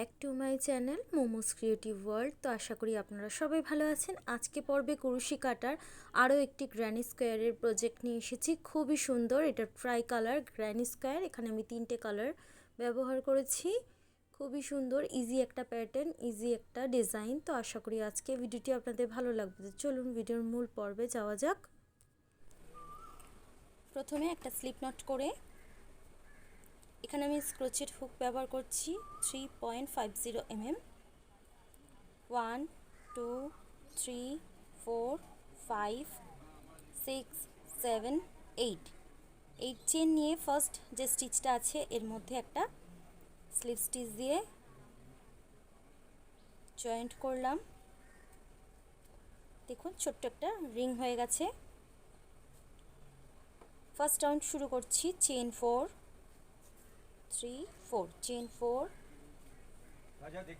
Back to my channel momos creative world. তো আশা করি আপনারা সবাই ভালো আছেন। আজকে পর্বে কুরুশি কাটার আরও একটি গ্র্যানি স্কোয়ারের প্রজেক্ট নিয়ে এসেছি। খুবই সুন্দর, এটা ট্রাই কালার গ্র্যানি স্কোয়ার। এখানে আমি 3টে কালার ব্যবহার করেছি। খুবই সুন্দর, ইজি একটা প্যাটার্ন, ইজি একটা ডিজাইন। তো আশা করি আজকে ভিডিওটি আপনাদের ভালো লাগবে। চলুন ভিডিওর মূল পর্বে যাওয়া যাক। প্রথমে একটা স্লিপ নট করে এখানে আমি ক্রোচেট হুক ব্যবহার করছি 3.50 mm। 1 2 3 4 5 6 7 8 চেন নিয়ে ফার্স্ট যে স্টিচটা আছে এর মধ্যে একটা স্লিপ স্টিচ দিয়ে জয়েন্ট করলাম। দেখুন ছোট্ট একটা রিং হয়ে গেছে। ফার্স্ট রাউন্ড শুরু করছি। চেন 4 3 4 চেন 4,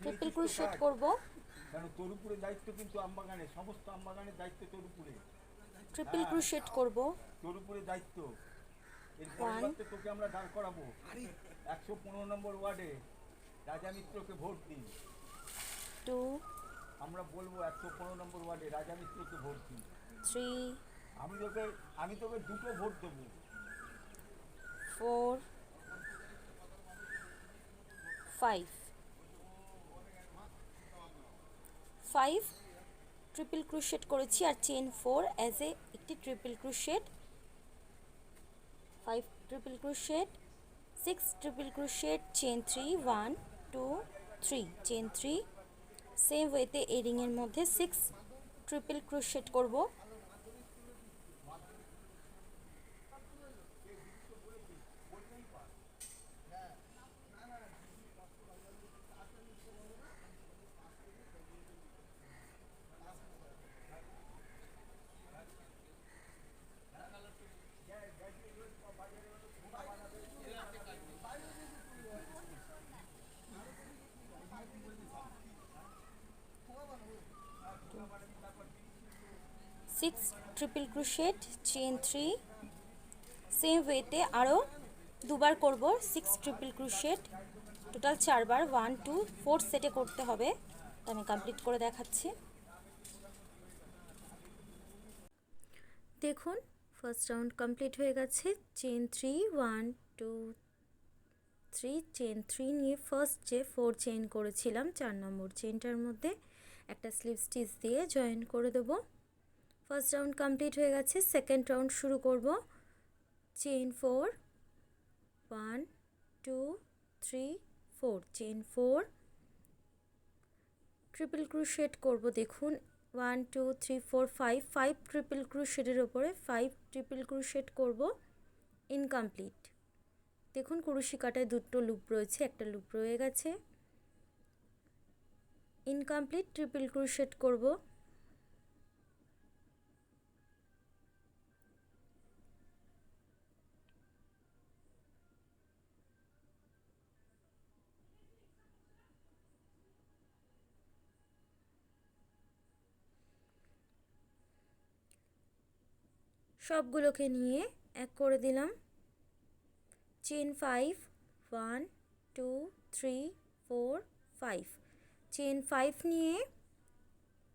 ট্রিপল ক্রোশেট করব। কারণ তোর উপরে দায়িত্ব কিন্তু আমবাগানে, সমস্ত আমবাগানের দায়িত্ব তোর উপরে। ট্রিপল ক্রোশেট করব, তোর উপরে দায়িত্ব। এর পরিবর্তে তোকে আমরা দাঁড় করাবো 115 নম্বর ওয়ার্ডে রাজা মিত্রকে ভোট দিন। 2 আমরা বলবো 115 নম্বর ওয়ার্ডে রাজা মিত্রকে ভোট দিন। 3 আমি তোকে দুটো ভোট দেবো। 4 5 ট্রিপল ক্রোশেট করেছি আর চেন 4 অ্যাজ এ একটি triple crochet, 5 triple crochet, 6 triple crochet, chain 3 1 2 3 chain 3। Same ওয়েতে এই রিংয়ের মধ্যে 6 ট্রিপল ক্রোশেট করব। Six triple crochet, chain 3। Same ওয়েতে আরও দুবার করব 6 ট্রিপল ক্রোশেট, টোটাল 4 বার। 1 2 4 সেটে করতে হবে। তো আমি কমপ্লিট করে দেখাচ্ছি। দেখুন ফার্স্ট রাউন্ড কমপ্লিট হয়ে গেছে। চেন 3 1 2 3 চেন 3 নিয়ে ফার্স্ট যে 4 চেন করেছিলাম 4 নম্বর চেনটার মধ্যে একটা স্লিপ স্টিচ দিয়ে জয়েন করে দেব। ফার্স্ট রাউন্ড কমপ্লিট হয়ে গেছে। সেকেন্ড রাউন্ড শুরু করব। চেন 4 1 2 3 4 চেন 4, ট্রিপল ক্রোশেট করব। দেখুন 1 2 3 4 5 ট্রিপল ক্রোশেটের ওপরে 5 ট্রিপল ক্রোশেট করব। ইনকমপ্লিট। দেখুন কুরুশি কাটায় দুটো লুপ রয়েছে, একটা লুপ রয়ে গেছে। ইনকমপ্লিট, ট্রিপল ক্রোশেট করব। সবগুলোকে নিয়ে এক করে দিলাম। চেন 5 1 2 3 4 5 চেন 5 নিয়ে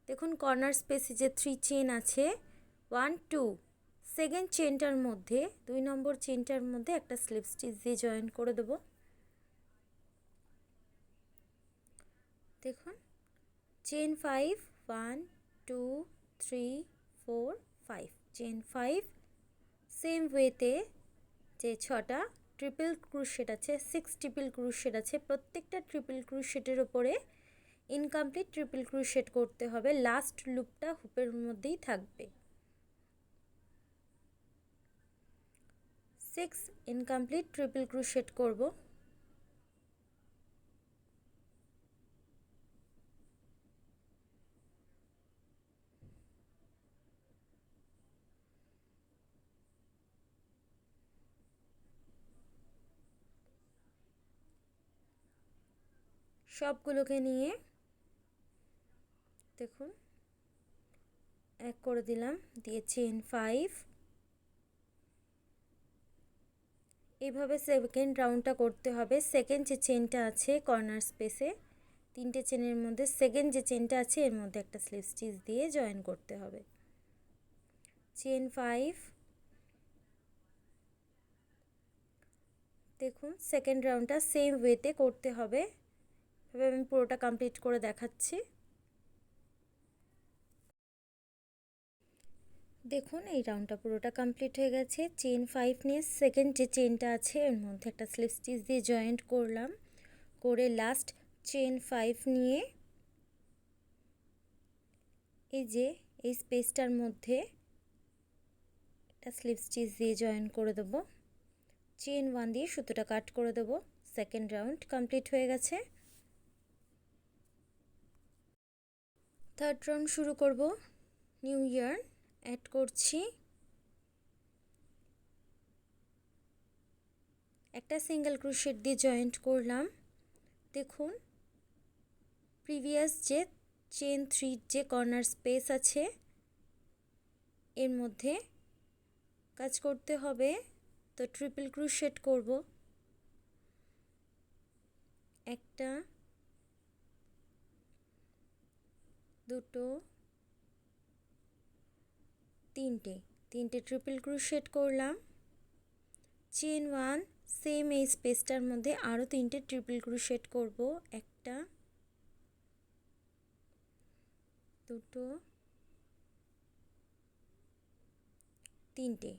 দেখুন কর্নার স্পেসে যে 3 চেন আছে 1 2 সেকেন্ড চেনটার মধ্যে 2 নম্বর চেনটার মধ্যে একটা স্লিপ স্টিচ দিয়ে জয়েন করে দেব। দেখুন চেন 5 1 2 3 4 5 চেন 5। সেম ওয়েতে যে 6টা ট্রিপল ক্রোশেট আছে, 6 ট্রিপল ক্রোশেট আছে, প্রত্যেকটা ট্রিপল ক্রোশেটের ওপরে ইনকমপ্লিট ট্রিপল ক্রোশেট করতে হবে। লাস্ট লুপটা হুপের মধ্যেই থাকবে। 6 ইনকমপ্লিট ট্রিপল ক্রোশেট করব। সবগুলোকে নিয়ে দেখুন এক করে দিলাম, দিয়ে চেন 5। এইভাবে সেকেন্ড রাউন্ডটা করতে হবে। সেকেন্ড যে চেনটা আছে কর্নার স্পেসে তিনটে চেনের মধ্যে সেকেন্ড যে চেনটা আছে এর মধ্যে একটা স্লিপ স্টিচ দিয়ে জয়েন করতে হবে। চেন 5, দেখুন সেকেন্ড রাউন্ডটা সেম ওয়েতে করতে হবে। এভাবে আমি পুরোটা কমপ্লিট করে দেখাচ্ছি। দেখুন এই রাউন্ডটা পুরোটা কমপ্লিট হয়ে গেছে। চেন 5 নিয়ে সেকেন্ড যে চেনটা আছে এর মধ্যে একটা স্লিপ স্টিচ দিয়ে জয়েন্ট করলাম, করে লাস্ট চেন 5 নিয়ে এই যে এই স্পেসটার মধ্যে একটা স্লিপ স্টিচ দিয়ে জয়েন করে দেব। চেন 1 দিয়ে সুতোটা কাট করে দেব। সেকেন্ড রাউন্ড কমপ্লিট হয়ে গেছে। থার্ড রাউন্ড শুরু করব। নিউ ইয়ার্ন অ্যাড করছি, একটা সিঙ্গেল ক্রোশেট দিয়ে জয়েন্ট করলাম। দেখুন প্রিভিয়াস যে চেন 3 যে কর্নার স্পেস আছে এর মধ্যে কাজ করতে হবে, তো ট্রিপল ক্রোশেট করব। একটা, দুটো, তিনটে ট্রিপল ক্রোশেট করলাম। চেন 1 সেম এই স্পেসটার মধ্যে আরও তিনটে ট্রিপল ক্রোশেট করব। একটা, দুটো, তিনটে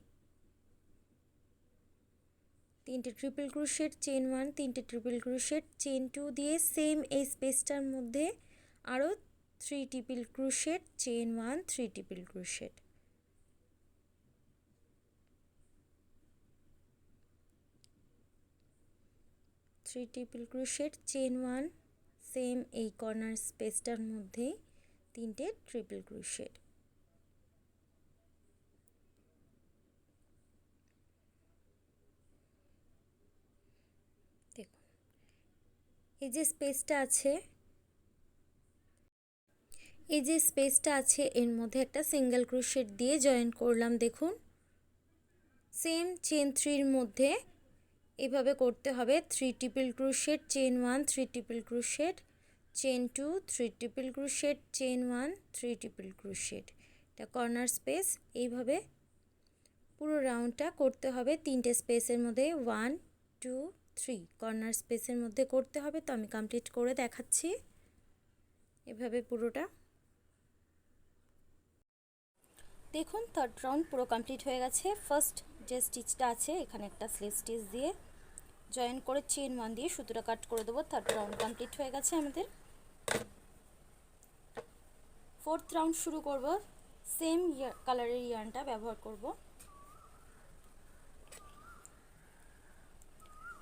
ট্রিপল ক্রোশেট। চেন 1 তিনটে ট্রিপল ক্রোশেট। চেন 2 দিয়ে সেম এই স্পেসটার মধ্যে আরও 3 triple crochet. Chain 1 3 triple crochet. Triple crochet. Chain 1 same এই কর্নার স্পেসটার মধ্যে তিনটে ট্রিপল ক্রোশেট। দেখুন এই যে স্পেসটা আছে এর মধ্যে একটা সিঙ্গেল ক্রোশেট দিয়ে জয়েন করলাম। দেখুন সেম চেন 3 এর মধ্যে এভাবে করতে হবে। 3 triple crochet, chain 1 3 triple crochet, chain 2 3 triple crochet, chain 1 3 triple crochet. এটা কর্নার স্পেস। এইভাবে পুরো রাউন্ডটা করতে হবে। তিনটে স্পেসের মধ্যে 1 2 3 কর্নার স্পেসের মধ্যে করতে হবে। তো আমি কমপ্লিট করে দেখাচ্ছি। এভাবে পুরোটা দেখুন। থার্ড রাউন্ড পুরো কমপ্লিট হয়ে গেছে। ফার্স্ট যে স্টিচটা আছে এখানে একটা স্লিপ স্টিচ দিয়ে জয়েন করে চেন 1 দিয়ে সুতোটা কাট করে দেবো। থার্ড রাউন্ড কমপ্লিট হয়ে গেছে আমাদের। ফোর্থ রাউন্ড শুরু করব। সেম কালারের ইয়ার্নটা ব্যবহার করব।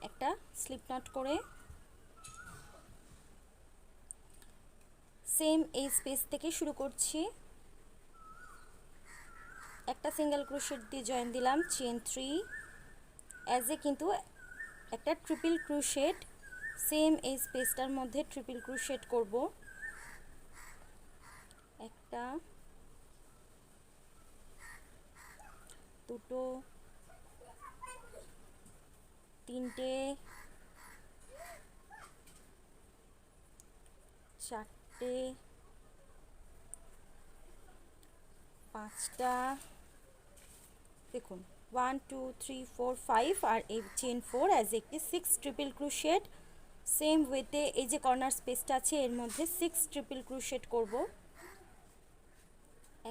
একটা স্লিপ নট করে সেম এই স্পেস থেকে শুরু করছি। একটা সিঙ্গেল ক্রোশেট দিয়ে জয়েন দিলাম। চেন 3 অ্যাজ এ কিন্তু একটা ট্রিপল ক্রোশেট সেম এই স্পেসটার মধ্যে ট্রিপল ক্রোশেট করব। একটা, দুটো, তিনটে, চারটে, পাঁচটা, দেখুন 1 2 3 4 5 আর এই চেন 4 অ্যাজ একটি 6 ট্রিপল ক্রোশেট সেম ওয়েতে এই যে কর্নার স্পেসটা আছে এর মধ্যে 6 ট্রিপল ক্রোশেট করব।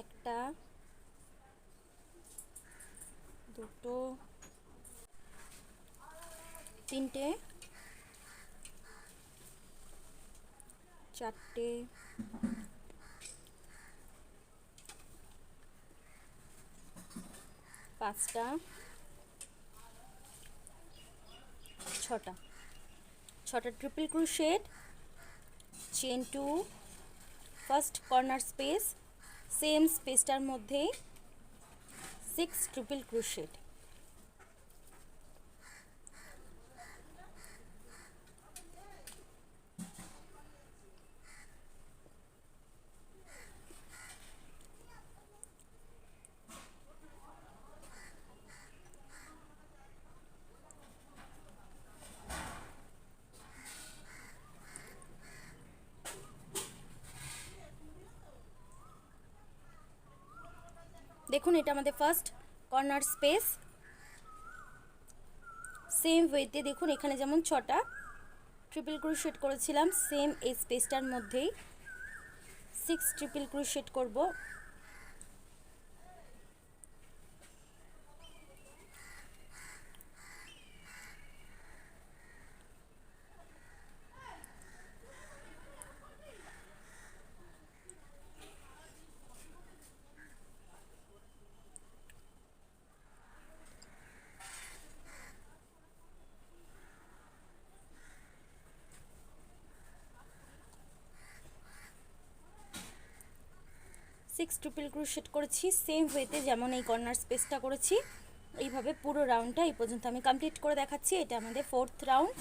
একটা, দুটো, তিনটে, চারটে, পাঁচটা, ছটা triple crochet. Chain 2 first corner space same স্পেসটার মধ্যে 6 ট্রিপল ক্রোশেট। দেখুন এটা আমাদের ফার্স্ট কর্নার স্পেস। সেম ওয়েতে দেখুন এখানে যেমন 6টা ট্রিপল ক্রোশেট করেছিলাম, সেম এই স্পেসটার মধ্যেই 6 ট্রিপল ক্রোশেট করব। সিক্স ট্রিপল ক্রোশেট করেছি সেম ওয়েতে যেমন এই কর্নার স্পেসটা করেছি। এইভাবে পুরো রাউন্ডটা এই পর্যন্ত আমি কমপ্লিট করে দেখাচ্ছি। এটা আমাদের 4th রাউন্ড।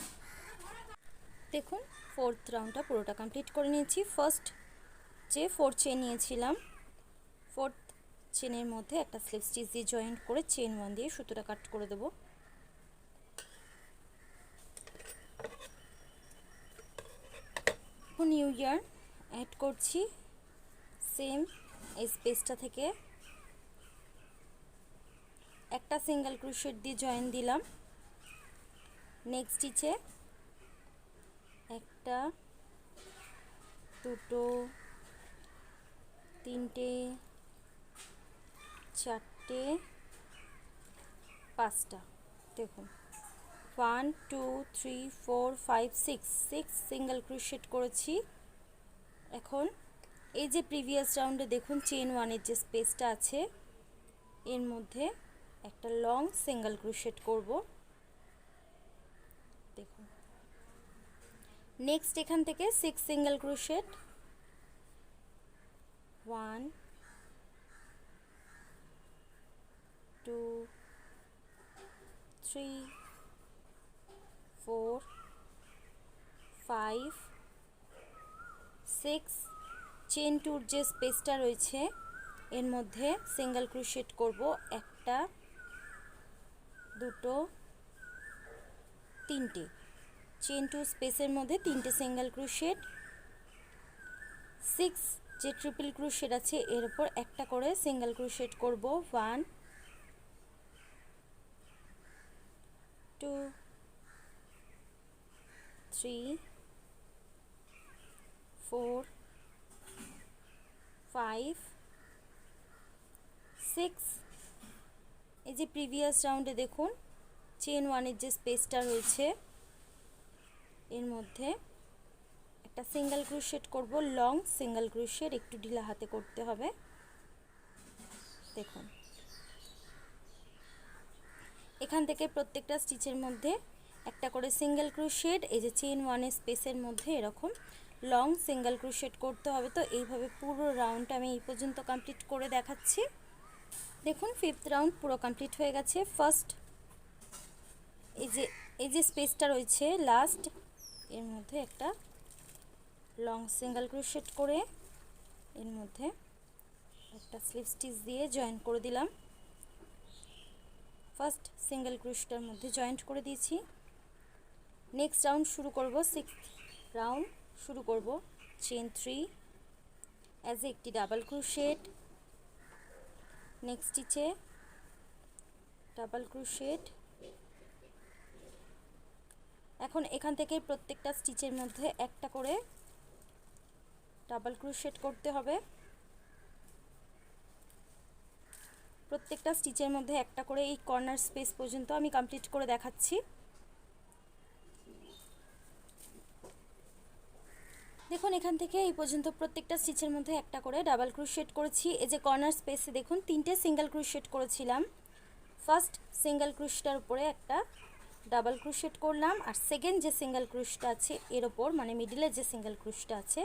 দেখুন 4th রাউন্ডটা পুরোটা কমপ্লিট করে নিয়েছি। ফার্স্ট যে 4 চেন নিয়েছিলাম, 4th চেনের মধ্যে একটা স্লিপ স্টিচ দিয়ে জয়েন্ট করে চেন 1 দিয়ে সুতোটা কাট করে দেবো। এখন নিউ ইয়ার অ্যাড করছি, সেম এই স্পেসটা থেকে একটা সিঙ্গেল ক্রোশেট দিয়ে জয়েন দিলাম। নেক্সট স্টিচে একটা, দুটো, তিনটে, চারটে, 5টা। দেখুন 1 2 3 4 5 6 সিঙ্গেল ক্রোশেট করেছি। এখন এই যে প্রিভিয়াস রাউন্ডে দেখুন চেন 1-এর যে স্পেসটা আছে এর মধ্যে একটা লং সিঙ্গেল ক্রোশেট করব। দেখুন নেক্সট এখান থেকে 6 সিঙ্গেল ক্রোশেট, 1 2 3 4 5 6 চেন 2-র যে স্পেসটা রয়েছে এর মধ্যে সিঙ্গেল ক্রোশেট করব। একটা, দুটো, তিনটে, চেন 2 স্পেসের মধ্যে 3টে সিঙ্গেল ক্রোশেট। 6 যে ট্রিপল ক্রোশেট আছে এর উপর একটা করে সিঙ্গেল ক্রোশেট করব। 1 2 3 4 5 6। এই যে প্রিভিয়াস রাউন্ডে দেখুন চেন 1-এর যে স্পেসটা রয়েছে এর মধ্যে একটা সিঙ্গেল ক্রোশেট করব, লং সিঙ্গেল ক্রোশেট, একটু ঢিলা হাতে করতে হবে। দেখুন এখান থেকে প্রত্যেকটা স্টিচের মধ্যে একটা করে সিঙ্গেল ক্রোশেট, এই যে চেন 1-এর স্পেসের মধ্যে এরকম লং সিঙ্গেল ক্রোশেট করতে হবে। তো এইভাবে পুরো রাউন্ডটা আমি এই পর্যন্ত কমপ্লিট করে দেখাচ্ছি। দেখুন 5th রাউন্ড পুরো কমপ্লিট হয়ে গেছে। ফার্স্ট এই যে স্পেসটা রয়েছে লাস্ট এর মধ্যে একটা লং সিঙ্গেল ক্রোশেট করে এর মধ্যে একটা স্লিপ স্টিচ দিয়ে জয়েন করে দিলাম। ফার্স্ট সিঙ্গেল ক্রোশেটের মধ্যে জয়েন্ট করে দিয়েছি। নেক্সট রাউন্ড শুরু করব, 6th রাউন্ড শুরু করব চেন 3 অ্যাজ একটি ডাবল ক্রোশেট, নেক্সট স্টিচে ডাবল ক্রোশেট। এখন এখান থেকে প্রত্যেকটা স্টিচের মধ্যে একটা করে ডাবল ক্রোশেট করতে হবে। প্রত্যেকটা স্টিচের মধ্যে একটা করে এই কর্নার স্পেস পর্যন্ত আমি কমপ্লিট করে দেখাচ্ছি। দেখুন এখান থেকে এই পর্যন্ত প্রত্যেকটা স্টিচের মধ্যে একটা করে ডাবল ক্রোশেট করেছি। এই যে কর্নার স্পেসে দেখুন 3টে সিঙ্গেল ক্রোশেট করেছিলাম। ফার্স্ট সিঙ্গেল ক্রোশেটের উপরে একটা ডাবল ক্রোশেট করলাম, আর সেকেন্ড যে সিঙ্গেল ক্রোশেট আছে এর ওপর মানে মিডিলে যে সিঙ্গেল ক্রোশেট আছে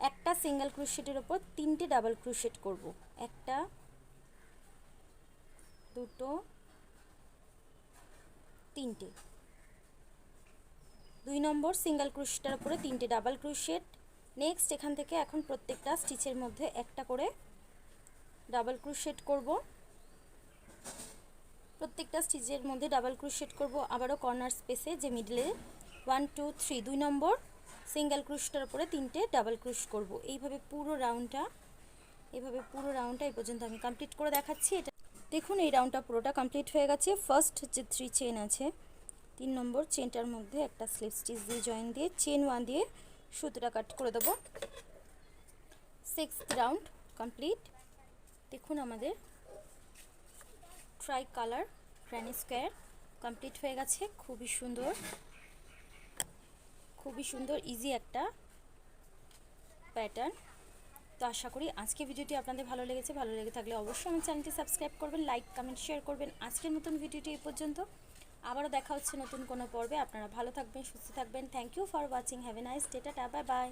একটা সিঙ্গেল ক্রোশেটের ওপর 3টে ডাবল ক্রোশেট করব। একটা, দুটো, তিনটে। 2 নম্বর সিঙ্গেল ক্রোশেটের উপরে 3টে ডাবল ক্রোশেট। নেক্সট এখান থেকে এখন প্রত্যেকটা স্টিচের মধ্যে একটা করে ডাবল ক্রোশেট করব। প্রত্যেকটা স্টিচের মধ্যে ডাবল ক্রোশেট করব। আবারও কর্নার স্পেসে যে মিডলে 1 2 3 2 নম্বর সিঙ্গেল ক্রোশেটের উপরে 3টে ডাবল ক্রোশ করব। এইভাবে পুরো রাউন্ডটা এভাবে পুরো রাউন্ডটা এই পর্যন্ত আমি কমপ্লিট করে দেখাচ্ছি। এটা দেখুন এই রাউন্ডটা পুরোটা কমপ্লিট হয়ে গেছে। ফার্স্ট যে 3 চেন আছে 3 নম্বর চেনটার মধ্যে একটা স্লিপ স্টিচ দিয়ে জয়েন দিয়ে চেন 1 দিয়ে সুতোটা কাট করে দেবো। 6th round complete. দেখুন আমাদের try colour granny square complete হয়ে গেছে। খুবই সুন্দর ইজি একটা প্যাটার্ন। তো আশা করি আজকে ভিডিওটি আপনাদের ভালো লেগেছে। ভালো লেগে থাকলে অবশ্যই আমার চ্যানেলটি সাবস্ক্রাইব করবেন, লাইক কমেন্ট শেয়ার করবেন। আজকের নতুন ভিডিওটি এই পর্যন্ত, আবারও দেখা হচ্ছে নতুন কোনো পর্বে। আপনারা ভালো থাকবেন, সুস্থ থাকবেন। Thank you for watching, have a nice day, ta-ta, bye by.